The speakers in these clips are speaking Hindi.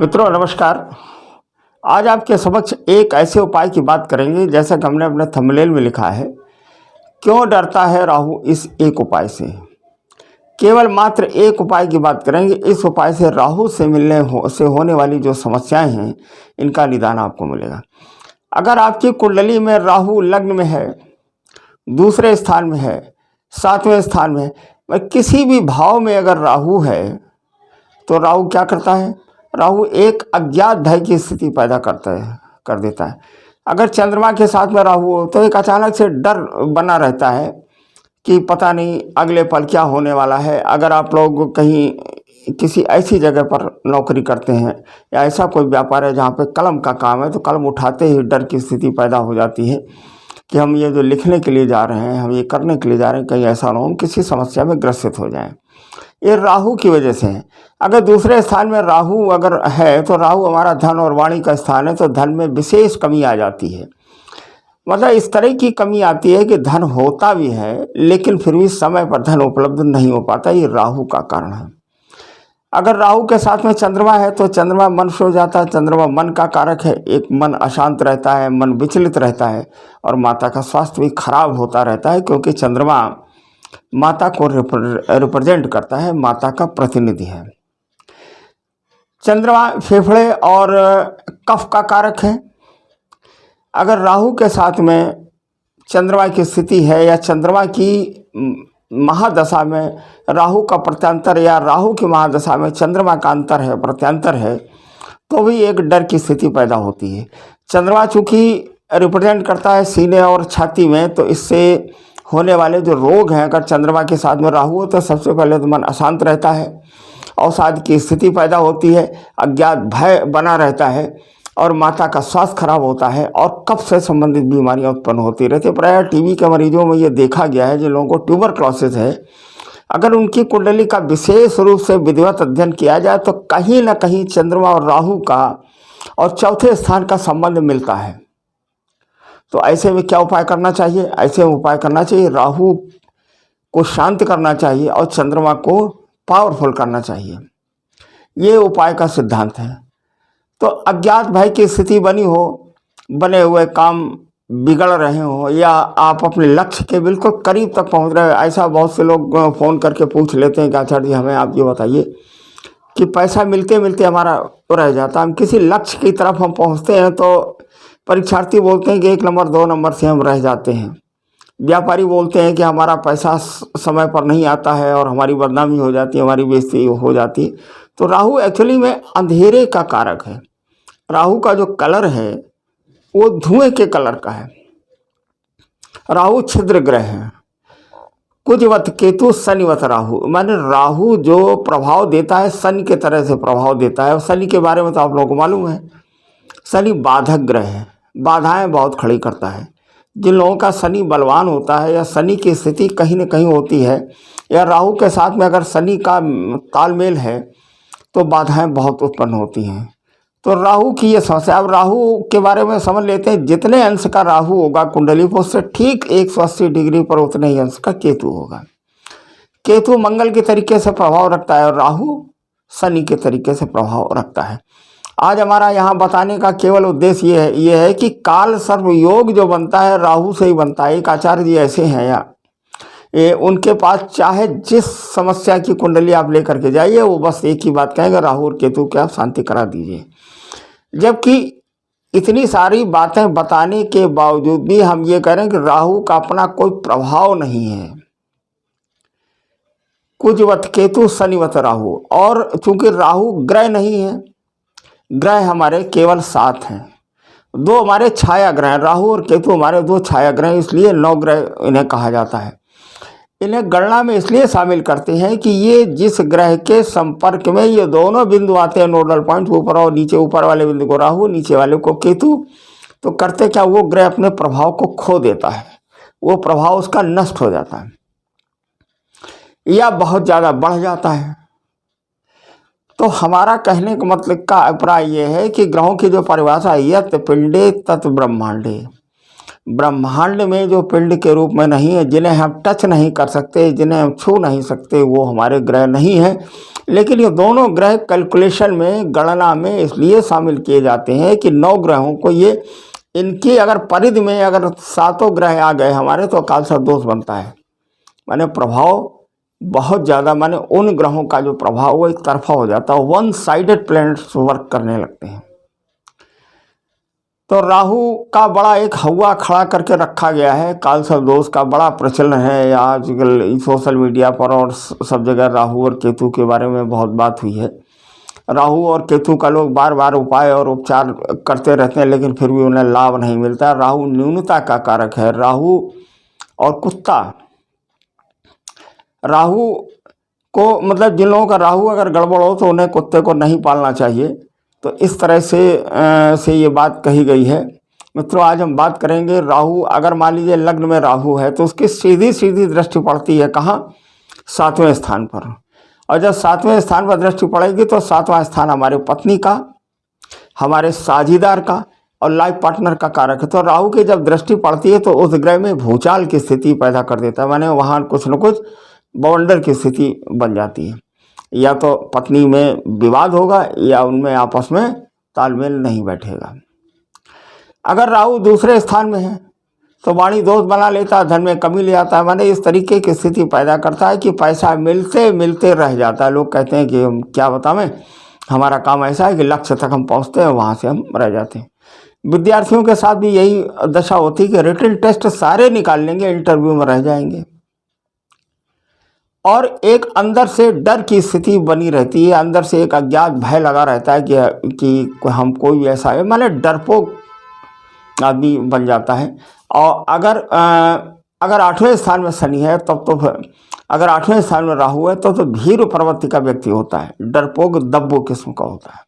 मित्रों नमस्कार। आज आपके समक्ष एक ऐसे उपाय की बात करेंगे जैसा कि हमने अपने थंबनेल में लिखा है, क्यों डरता है राहु इस एक उपाय से। केवल मात्र एक उपाय की बात करेंगे। इस उपाय से राहु से से होने वाली जो समस्याएं हैं इनका निदान आपको मिलेगा। अगर आपकी कुंडली में राहु लग्न में है, दूसरे स्थान में है, सातवें स्थान में है, किसी भी भाव में अगर राहु है तो राहु क्या करता है? राहु एक अज्ञात भय की स्थिति पैदा कर देता है। अगर चंद्रमा के साथ में राहु हो तो एक अचानक से डर बना रहता है कि पता नहीं अगले पल क्या होने वाला है। अगर आप लोग कहीं किसी ऐसी जगह पर नौकरी करते हैं या ऐसा कोई व्यापार है जहाँ पे कलम का काम है, तो कलम उठाते ही डर की स्थिति पैदा हो जाती है कि हम ये जो लिखने के लिए जा रहे हैं, हम ये करने के लिए जा रहे हैं, कहीं ऐसा ना हो हम किसी समस्या में ग्रसित हो जाएं। ये राहु की वजह से है। अगर दूसरे स्थान में राहु अगर है तो राहु हमारा धन और वाणी का स्थान है, तो धन में विशेष कमी आ जाती है। मतलब इस तरह की कमी आती है कि धन होता भी है लेकिन फिर भी समय पर धन उपलब्ध नहीं हो पाता। ये राहु का कारण है। अगर राहु के साथ में चंद्रमा है तो चंद्रमा मन से हो जाता है। चंद्रमा मन का कारक है। एक मन अशांत रहता है, मन विचलित रहता है और माता का स्वास्थ्य भी खराब होता रहता है, क्योंकि चंद्रमा माता को रिप्रेजेंट करता है, माता का प्रतिनिधि है। चंद्रमा फेफड़े और कफ का कारक है। अगर राहु के साथ में चंद्रमा की स्थिति है या चंद्रमा की महादशा में राहु का प्रत्यंतर या राहु की महादशा में चंद्रमा का अंतर है, प्रत्यंतर है, तो भी एक डर की स्थिति पैदा होती है। चंद्रमा चूँकि रिप्रेजेंट करता है सीने और छाती में, तो इससे होने वाले जो रोग हैं, अगर चंद्रमा के साथ में राहु हो तो सबसे पहले तो मन अशांत रहता है, अवसाद की स्थिति पैदा होती है, अज्ञात भय बना रहता है और माता का स्वास्थ्य खराब होता है और कफ से संबंधित बीमारियां उत्पन्न होती रहती है। प्रायः टीबी के मरीजों में ये देखा गया है, जिन लोगों को ट्यूबरक्लोसिस है, अगर उनकी कुंडली का विशेष रूप से विधिवत अध्ययन किया जाए तो कहीं ना कहीं चंद्रमा और राहु का और चौथे स्थान का संबंध मिलता है। तो ऐसे में क्या उपाय करना चाहिए? ऐसे में उपाय करना चाहिए, राहु को शांत करना चाहिए और चंद्रमा को पावरफुल करना चाहिए। ये उपाय का सिद्धांत है। तो अज्ञात भय की स्थिति बनी हो, बने हुए काम बिगड़ रहे हो या आप अपने लक्ष्य के बिल्कुल करीब तक पहुंच रहे हो, ऐसा बहुत से लोग फ़ोन करके पूछ लेते हैं कि आचार्य जी हमें आप ये बताइए कि पैसा मिलते मिलते हमारा रह जाता, हम किसी लक्ष्य की तरफ हम पहुंचते हैं तो परीक्षार्थी बोलते हैं कि 1 नंबर 2 नंबर से हम रह जाते हैं। व्यापारी बोलते हैं कि हमारा पैसा समय पर नहीं आता है और हमारी बदनामी हो जाती है, हमारी बेइज्जती हो जाती है। तो राहु एक्चुअली में अंधेरे का कारक है। राहु का जो कलर है वो धुएं के कलर का है। राहु छिद्र ग्रह है। कुजवत केतु शनिवत राहु, माने राहु जो प्रभाव देता है शनि के तरह से प्रभाव देता है। और शनि के बारे में तो आप लोगों को मालूम है, शनि बाधक ग्रह है, बाधाएं बहुत खड़ी करता है। जिन लोगों का शनि बलवान होता है या शनि की स्थिति कहीं न कहीं होती है या राहु के साथ में अगर शनि का तालमेल है तो बाधाएं बहुत उत्पन्न होती हैं। तो राहु की ये समस्या। अब राहु के बारे में समझ लेते हैं। जितने अंश का राहु होगा कुंडली पर उससे ठीक 180 डिग्री पर उतने ही अंश का केतु होगा। केतु मंगल के तरीके से प्रभाव रखता है और राहु शनि के तरीके से प्रभाव रखता है। आज हमारा यहाँ बताने का केवल उद्देश्य ये है कि काल सर्प योग जो बनता है राहु से ही बनता है। एक आचार्य जी ऐसे हैं या उनके पास चाहे जिस समस्या की कुंडली आप लेकर के जाइए, वो बस एक ही बात कहेंगे, राहु और केतु की आप शांति करा दीजिए। जबकि इतनी सारी बातें बताने के बावजूद भी हम ये कह रहे हैं कि राहु का अपना कोई प्रभाव नहीं है। कुजवत केतु शनिवत राहु, और चूंकि राहु ग्रह नहीं है, ग्रह हमारे केवल 7 हैं। 2 हमारे छाया ग्रह हैं, राहु और केतु हमारे 2 छाया ग्रह, इसलिए 9 ग्रह इन्हें कहा जाता है। इन्हें गणना में इसलिए शामिल करते हैं कि ये जिस ग्रह के संपर्क में ये दोनों बिंदु आते हैं, नोडल पॉइंट, ऊपर और नीचे, ऊपर वाले बिंदु को राहु, नीचे वाले को केतु, तो करते क्या, वो ग्रह अपने प्रभाव को खो देता है, वो प्रभाव उसका नष्ट हो जाता है या बहुत ज़्यादा बढ़ जाता है। तो हमारा कहने का मतलब का अभिप्राय ये है कि ग्रहों की जो परिभाषा है, यत पिंडे तत् ब्रह्मांडे, ब्रह्मांड में जो पिंड के रूप में नहीं है, जिन्हें हम टच नहीं कर सकते, जिन्हें हम छू नहीं सकते, वो हमारे ग्रह नहीं है। लेकिन ये दोनों ग्रह कैलकुलेशन में, गणना में इसलिए शामिल किए जाते हैं कि 9 ग्रहों को ये, इनकी अगर परिधि में अगर 7 ग्रह आ गए हमारे तो अकाल दोष बनता है। माने प्रभाव बहुत ज़्यादा, माने उन ग्रहों का जो प्रभाव वो एक तरफा हो जाता है, 1 साइडेड प्लैनेट्स वर्क करने लगते हैं। तो राहु का बड़ा एक हवा खड़ा करके रखा गया है। काल सर्प दोष का बड़ा प्रचलन है आजकल सोशल मीडिया पर और सब जगह। राहु और केतु के बारे में बहुत बात हुई है। राहु और केतु का लोग बार बार उपाय और उपचार करते रहते हैं, लेकिन फिर भी उन्हें लाभ नहीं मिलता। राहु न्यूनता का कारक है। राहु और कुत्ता, राहु को मतलब जिन लोगों का राहु अगर गड़बड़ हो तो उन्हें कुत्ते को नहीं पालना चाहिए। तो इस तरह से ये बात कही गई है। मित्रों, आज हम बात करेंगे राहु, अगर मान लीजिए लग्न में राहु है तो उसकी सीधी सीधी दृष्टि पड़ती है कहाँ? 7वें स्थान पर। और जब 7वें स्थान पर दृष्टि पड़ेगी तो 7वां स्थान हमारे पत्नी का, हमारे साझीदार का और लाइफ पार्टनर का कारक है। तो राहु की जब दृष्टि पड़ती है तो उस ग्रह में भूचाल की स्थिति पैदा कर देता है, माने वहाँ कुछ न कुछ बवंडर की स्थिति बन जाती है। या तो पत्नी में विवाद होगा या उनमें आपस में तालमेल नहीं बैठेगा। अगर राहु दूसरे स्थान में है तो वाणी दोष बना लेता है, धन में कमी ले आता है, माने इस तरीके की स्थिति पैदा करता है कि पैसा मिलते मिलते रह जाता है। लोग कहते हैं कि हम क्या बतावें, हमारा काम ऐसा है कि लक्ष्य तक हम पहुंचते हैं, वहाँ से हम रह जाते हैं। विद्यार्थियों के साथ भी यही दशा होती है कि रिटन टेस्ट सारे निकाल लेंगे, इंटरव्यू में रह जाएंगे और एक अंदर से डर की स्थिति बनी रहती है। अंदर से एक अज्ञात भय लगा रहता है कि हम कोई भी ऐसा है, माने डरपोक आदमी बन जाता है। और अगर 8वें स्थान में शनि है तब तो फिर, अगर 8वें स्थान में राहु है तो भीरू प्रवृत्ति का व्यक्ति होता है, डरपोक दब्बू किस्म का होता है।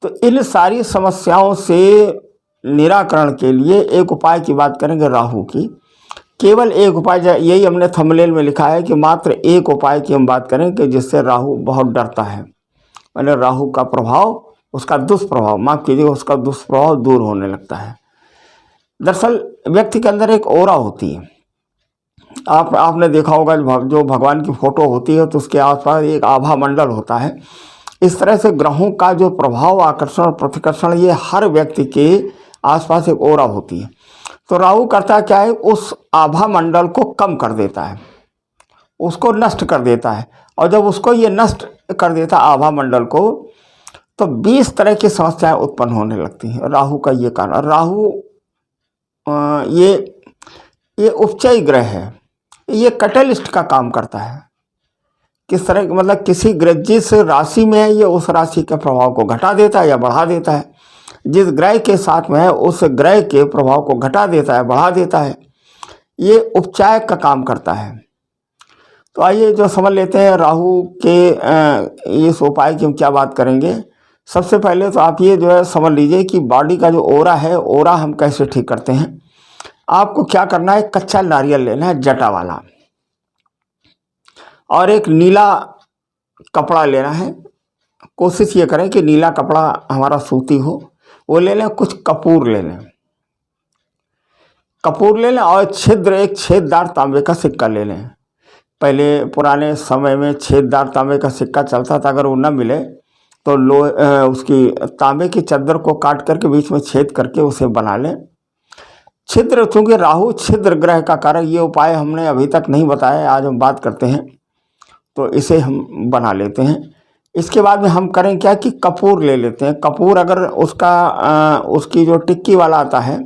तो इन सारी समस्याओं से निराकरण के लिए एक उपाय की बात करेंगे राहु की। केवल एक उपाय, यही हमने थंबनेल में लिखा है कि मात्र एक उपाय की हम बात करें कि जिससे राहु बहुत डरता है, मैंने राहु का प्रभाव, उसका दुष्प्रभाव, माफ कीजिए, उसका दुष्प्रभाव दूर होने लगता है। दरअसल व्यक्ति के अंदर एक ओरा होती है। आपने देखा होगा जो भगवान की फोटो होती है तो उसके आसपास एक आभा मंडल होता है। इस तरह से ग्रहों का जो प्रभाव, आकर्षण और प्रतिकर्षण, ये हर व्यक्ति के आसपास एक ओरा होती है। तो राहु करता क्या है, उस आभा मंडल को कम कर देता है, उसको नष्ट कर देता है। और जब उसको ये नष्ट कर देता है आभा मंडल को, तो 20 तरह की समस्याएं उत्पन्न होने लगती हैं। राहु का ये कारण, राहु ये उपचय ग्रह है, ये कैटलिस्ट का काम करता है। किस तरह, मतलब किसी ग्रह जिस राशि में है ये उस राशि के प्रभाव को घटा देता है या बढ़ा देता है। जिस ग्रह के साथ में है उस ग्रह के प्रभाव को घटा देता है, बढ़ा देता है। ये उपचाय का काम करता है। तो आइए जो समझ लेते हैं राहु के इस उपाय की हम क्या बात करेंगे। सबसे पहले तो आप ये जो है समझ लीजिए कि बॉडी का जो ओरा है, ओरा हम कैसे ठीक करते हैं। आपको क्या करना है, कच्चा नारियल लेना है जटा वाला, और एक नीला कपड़ा लेना है। कोशिश ये करें कि नीला कपड़ा हमारा सूती हो, वो ले लें। कुछ कपूर ले लें, कपूर ले लें और एक छेददार तांबे का सिक्का ले लें। पहले पुराने समय में छेददार तांबे का सिक्का चलता था, अगर वो न मिले तो उसकी तांबे की चद्दर को काट करके बीच में छेद करके उसे बना लें। छिद्र, चूँकि राहु छिद्र ग्रह का कारक, ये उपाय हमने अभी तक नहीं बताया, आज हम बात करते हैं, तो इसे हम बना लेते हैं। इसके बाद में हम करें क्या कि कपूर ले लेते हैं। कपूर अगर उसकी जो टिक्की वाला आता है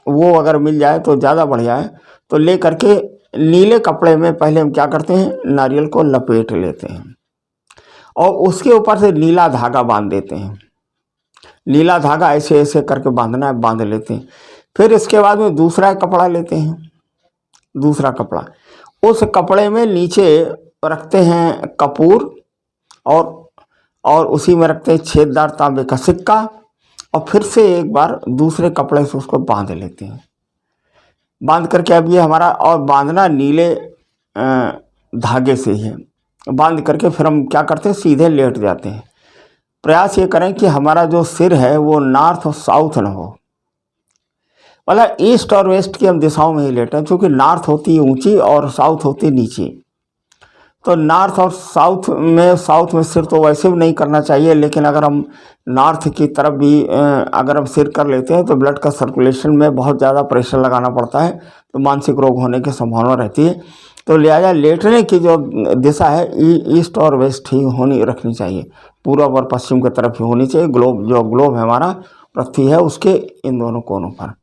वो अगर मिल जाए तो ज़्यादा बढ़िया है। तो ले करके नीले कपड़े में पहले हम क्या करते हैं, नारियल को लपेट लेते हैं और उसके ऊपर से नीला धागा बांध देते हैं। नीला धागा ऐसे ऐसे करके बांधना है, बांध लेते हैं। फिर इसके बाद में दूसरा कपड़ा लेते हैं, दूसरा कपड़ा, उस कपड़े में नीचे रखते हैं कपूर और उसी में रखते हैं छेददार तांबे का सिक्का, और फिर से एक बार दूसरे कपड़े से उसको बांध लेते हैं। बांध करके अब ये हमारा, और बांधना नीले धागे से ही है। बांध करके फिर हम क्या करते हैं, सीधे लेट जाते हैं। प्रयास ये करें कि हमारा जो सिर है वो नॉर्थ और साउथ न हो, मतलब ईस्ट और वेस्ट की हम दिशाओं में ही लेटें, क्योंकि नॉर्थ होती है ऊंची और साउथ होती है नीची। तो नॉर्थ और साउथ में सिर तो वैसे भी नहीं करना चाहिए, लेकिन अगर हम नॉर्थ की तरफ भी अगर हम सिर कर लेते हैं तो ब्लड का सर्कुलेशन में बहुत ज़्यादा प्रेशर लगाना पड़ता है, तो मानसिक रोग होने की संभावना रहती है। तो लिहाजा लेटने की जो दिशा है ईस्ट और वेस्ट ही होनी रखनी चाहिए, पूर्व और पश्चिम की तरफ ही होनी चाहिए। ग्लोब है हमारा, पृथ्वी है, उसके इन दोनों कोनों पर।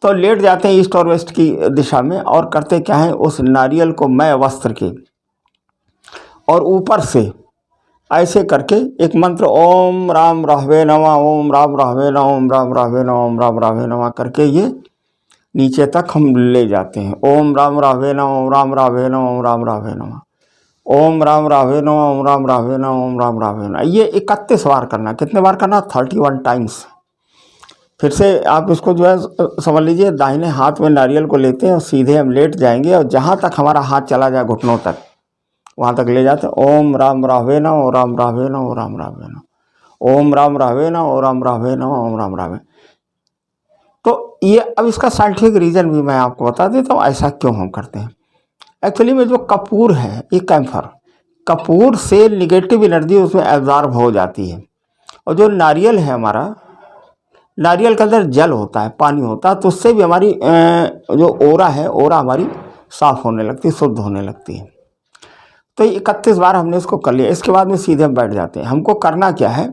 तो लेट जाते हैं ईस्ट और वेस्ट की दिशा में, और करते क्या है, उस नारियल को मय वस्त्र के और ऊपर से ऐसे करके एक मंत्र ओम राम राहवे नमः, ओम राम राहवे नमः, ओम राम राहवे नमः, ओम राम राहवे नमः करके ये नीचे तक हम ले जाते हैं। ओम राम राहवे नमः, ओम राम राहवे नमः, ओम राम राहवे नमः, ओम राम राहवे नमः, ओम राम राहवे नमः, ओम राम राहवे नमः। ये 31 बार करना। कितने बार करना? 31 टाइम्स। फिर से आप इसको जो है समझ लीजिए, दाहिने हाथ में नारियल को लेते हैं और सीधे हम लेट जाएंगे, और जहाँ तक हमारा हाथ चला जाए घुटनों तक, वहाँ तक ले जाते हैं। ओम राम राहवे नमः, ओम राम राहवे नमः, ओम राम राहवे नमः, ओम राम राहवे नमः, ओम राम राहवे नमः, ओम राम राहवे। तो ये अब इसका साइंटिफिक रीज़न भी मैं आपको बता देता हूँ, ऐसा क्यों हम करते हैं। एक्चुअली में जो कपूर है, ये कैम्फर, कपूर से निगेटिव एनर्जी उसमें एब्जॉर्ब हो जाती है। और जो नारियल है हमारा, नारियल के अंदर जल होता है, पानी होता है, तो उससे भी हमारी जो ओरा है, ओरा हमारी साफ होने लगती है, शुद्ध होने लगती है। तो 31 बार हमने इसको कर लिया। इसके बाद में सीधे हम बैठ जाते हैं। हमको करना क्या है,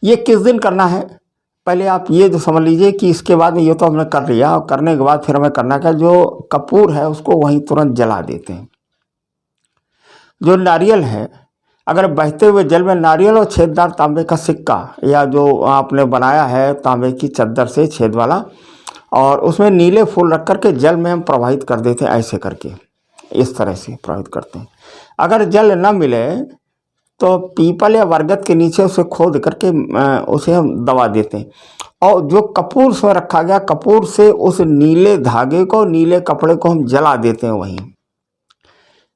ये किस दिन करना है, पहले आप ये जो समझ लीजिए कि इसके बाद में ये तो हमने कर लिया, और करने के बाद फिर हमें करना क्या, जो कपूर है उसको वहीं तुरंत जला देते हैं। जो नारियल है, अगर बहते हुए जल में नारियल और छेददार तांबे का सिक्का, या जो आपने बनाया है तांबे की चद्दर से छेद वाला, और उसमें नीले फूल रख करके जल में हम प्रवाहित कर देते हैं, ऐसे करके इस तरह से प्रवाहित करते हैं। अगर जल न मिले तो पीपल या बरगद के नीचे उसे खोद करके उसे हम दबा देते हैं, और जो कपूर से रखा गया, कपूर से उस नीले धागे को, नीले कपड़े को हम जला देते हैं वहीं।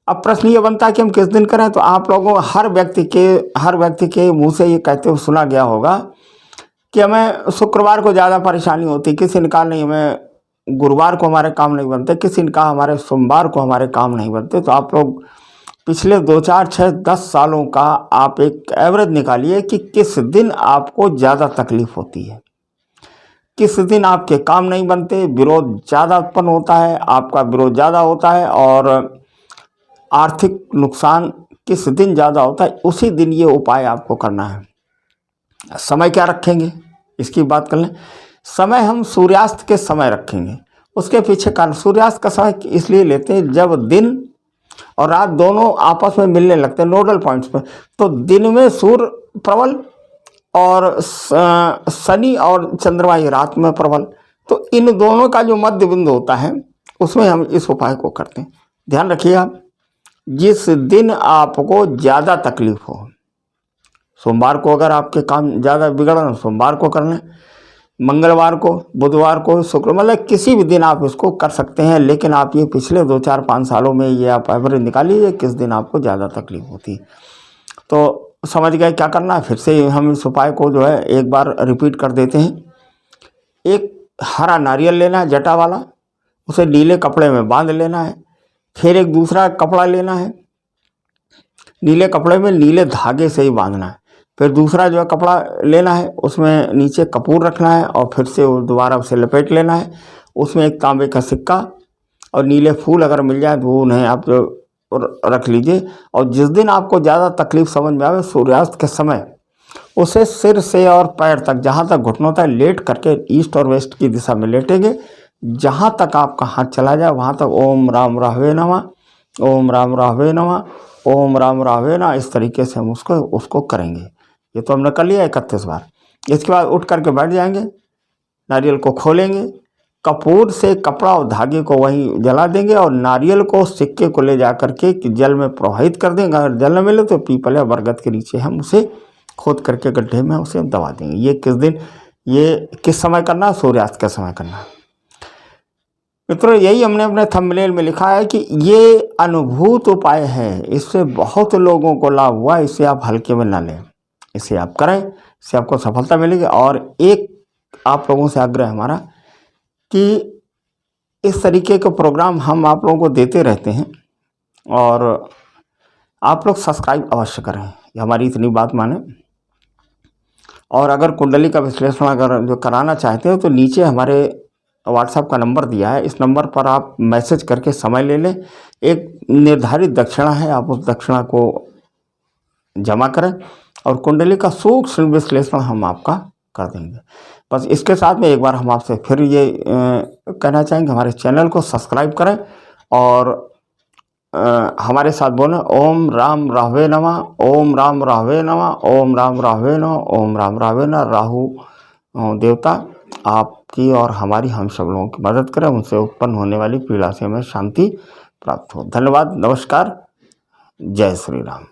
अब प्रश्न ये बनता है कि हम किस दिन करें। तो आप लोगों को हर व्यक्ति के मुंह से ये कहते हुए सुना गया होगा कि हमें शुक्रवार को ज़्यादा परेशानी होती, किसी ने कहा नहीं हमें गुरुवार को हमारे काम नहीं बनते, किसी ने कहा हमारे सोमवार को हमारे काम नहीं बनते। तो आप लोग पिछले 2, 4, 6, 10 सालों का आप एक एवरेज निकालिए कि किस दिन आपको ज़्यादा तकलीफ होती है, किस दिन आपके काम नहीं बनते, विरोध ज़्यादा उत्पन्न होता है, आपका विरोध ज़्यादा होता है, और आर्थिक नुकसान किस दिन ज़्यादा होता है, उसी दिन ये उपाय आपको करना है। समय क्या रखेंगे, इसकी बात कर लें। समय हम सूर्यास्त के समय रखेंगे। उसके पीछे कारण, सूर्यास्त का समय इसलिए लेते हैं जब दिन और रात दोनों आपस में मिलने लगते हैं नोडल पॉइंट्स पर। तो दिन में सूर्य प्रबल और शनि और चंद्रमा ये रात में प्रबल। तो इन दोनों का जो मध्य बिंदु होता है, उसमें हम इस उपाय को करते हैं। ध्यान रखिएगा, जिस दिन आपको ज़्यादा तकलीफ हो, सोमवार को अगर आपके काम ज़्यादा बिगड़ रहे, सोमवार को कर लें, मंगलवार को, बुधवार को, शुक्र, मतलब किसी भी दिन आप इसको कर सकते हैं। लेकिन आप ये पिछले 2, 4, 5 सालों में ये आप एवरेज निकालिए किस दिन आपको ज़्यादा तकलीफ होती है। तो समझ गए क्या करना है। फिर से हम इस उपाय को जो है एक बार रिपीट कर देते हैं। एक हरा नारियल लेना है, जटा वाला, उसे नीले कपड़े में बांध लेना है। फिर एक दूसरा कपड़ा लेना है, नीले कपड़े में नीले धागे से ही बांधना है। फिर दूसरा जो है कपड़ा लेना है, उसमें नीचे कपूर रखना है, और फिर से दोबारा उसे लपेट लेना है। उसमें एक तांबे का सिक्का और नीले फूल अगर मिल जाए तो उन्हें आप जो रख लीजिए। और जिस दिन आपको ज़्यादा तकलीफ समझ में आवे, सूर्यास्त के समय उसे सिर से और पैर तक, जहाँ तक घुटनों तक लेट करके ईस्ट और वेस्ट की दिशा में लेटेंगे। जहाँ तक आपका हाथ चला जाए वहाँ तक ओम राम राहवे नमः, ओम राम राहवे नमः, ओम राम राहवे नमः, इस तरीके से हम उसको करेंगे। ये तो हमने कर लिया 31 बार। इसके बाद उठ करके बैठ जाएंगे, नारियल को खोलेंगे, कपूर से कपड़ा और धागे को वहीं जला देंगे, और नारियल को, सिक्के को ले जा करके जल में प्रवाहित कर देंगे। अगर जल न मिले तो पीपल या बरगद के नीचे हम उसे खोद करके गड्ढे में उसे दबा देंगे। ये किस दिन, ये किस समय करना, सूर्यास्त के समय करना। मित्रों, यही हमने अपने थंबनेल में लिखा है कि ये अनुभूत उपाय है, इससे बहुत लोगों को लाभ हुआ। इसे आप हल्के में ना लें, इसे आप करें, इससे आपको सफलता मिलेगी। और एक आप लोगों से आग्रह हमारा कि इस तरीके के प्रोग्राम हम आप लोगों को देते रहते हैं और आप लोग सब्सक्राइब अवश्य करें, ये हमारी इतनी बात माने। और अगर कुंडली का विश्लेषण अगर जो कराना चाहते हो तो नीचे हमारे व्हाट्सएप का नंबर दिया है, इस नंबर पर आप मैसेज करके समय ले लें। एक निर्धारित दक्षिणा है, आप उस दक्षिणा को जमा करें और कुंडली का सूक्ष्म विश्लेषण हम आपका कर देंगे। बस इसके साथ में एक बार हम आपसे फिर ये कहना चाहेंगे, हमारे चैनल को सब्सक्राइब करें और हमारे साथ बोलें ओम राम राहवे नमः, ओम राम राहवे नमः, ओम राम राहवे नमः, ओम राम राहवे नमः। राहु देवता आपकी और हमारी हम सब लोगों की मदद करें, उनसे उत्पन्न होने वाली पीड़ा से हमें शांति प्राप्त हो। धन्यवाद, नमस्कार, जय श्री राम।